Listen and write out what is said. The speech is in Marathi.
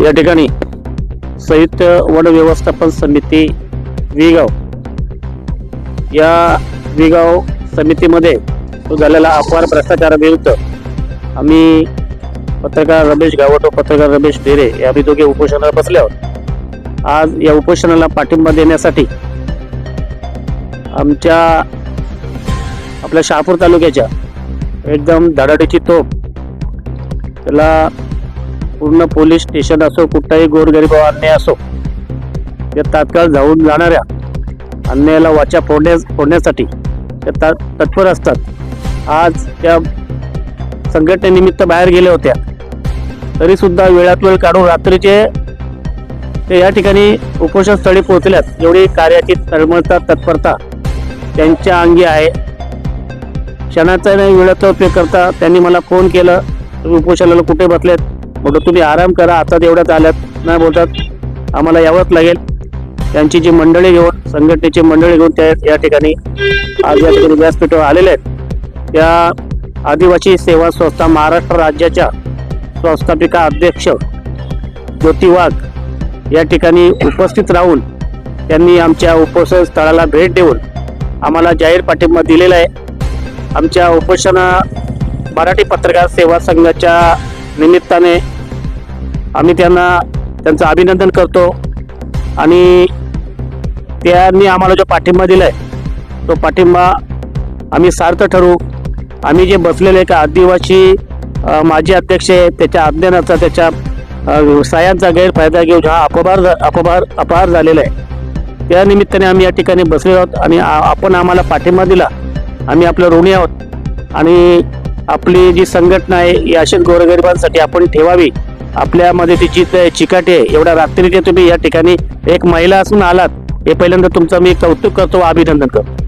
या ठिकाणी संयुक्त वन व्यवस्थापन समिती विगाव या विगाव समितीमध्ये तो झालेला अपवार भ्रष्टाचाराविरुद्ध आम्ही पत्रकार रमेश गावट व पत्रकार रमेश डेरे हे आम्ही दोघे उपोषणाला बसले आहोत। आज या उपोषणाला पाठिंबा देण्यासाठी आपल्या शहापूर तालुक्याच्या एकदम धडाडीची तोप, त्याला पूर्ण पोलीस स्टेशन असो, कुठलाही गोरगरीब अन्याय असो, या तात्काळ जाऊन जाणाऱ्या अन्यायाला वाचा फोडण्यासाठी त्या तत्पर असतात। आज त्या संघटनेनिमित्त बाहेर गेले होत्या, तरी सुद्धा वेळात वेळ काढून रात्रीचे ते या ठिकाणी उपोषण स्थळी पोहोचल्यात। एवढी कार्याची तळमळता तत्परता त्यांच्या अंगी आहे। क्षणाचा नाही वेळाचा उपयोग करता त्यांनी मला फोन केलं, तुम्ही उपोषणाला कुठे बसलेत? म्हटलं तुम्ही आराम करा, आता तेवढ्यात आल्यात नाही बोलतात आम्हाला यावंच लागेल। त्यांची जी मंडळी घेऊन, संघटनेची मंडळी घेऊन त्या या ठिकाणी आज या ठिकाणी व्यासपीठावर आलेले आहेत। त्या आदिवासी सेवा संस्था महाराष्ट्र राज्याच्या संस्थापिका अध्यक्ष ज्योती वाघ या ठिकाणी उपस्थित राहून त्यांनी आमच्या उपोषण स्थळाला भेट देऊन आम्हाला जाहीर पाठिंबा दिलेला आहे। आमच्या उपोषण मराठी पत्रकार सेवा संघाच्या निमित्ताने आम्ही त्यांचं अभिनंदन करतो आणि त्यांनी आम्हाला जो पाठिंबा दिलाय तो पाठिंबा आम्ही सार्थ ठरवू। आम्ही जे बसलेले का आदिवासी माजी अध्यक्ष त्याच्या अज्ञानाचा, त्याच्या व्यवसायांचा गैरफायदा घेऊन हा अपहार झालेला आहे, त्या निमित्ताने आम्ही या ठिकाणी बसले आहोत आणि आपण आम्हाला पाठिंबा दिला, आम्ही आपलं ऋणी आहोत आणि आपली जी संघटना आहे ही अशीच गोरगरिबांसाठी आपण ठेवावी। आपल्यामध्ये ती जी चिकाटी आहे, एवढ्या रात्रीचे तुम्ही या ठिकाणी एक महिला असून आलात, हे पहिल्यांदा तुमचं मी कौतुक करतो, अभिनंदन करतो।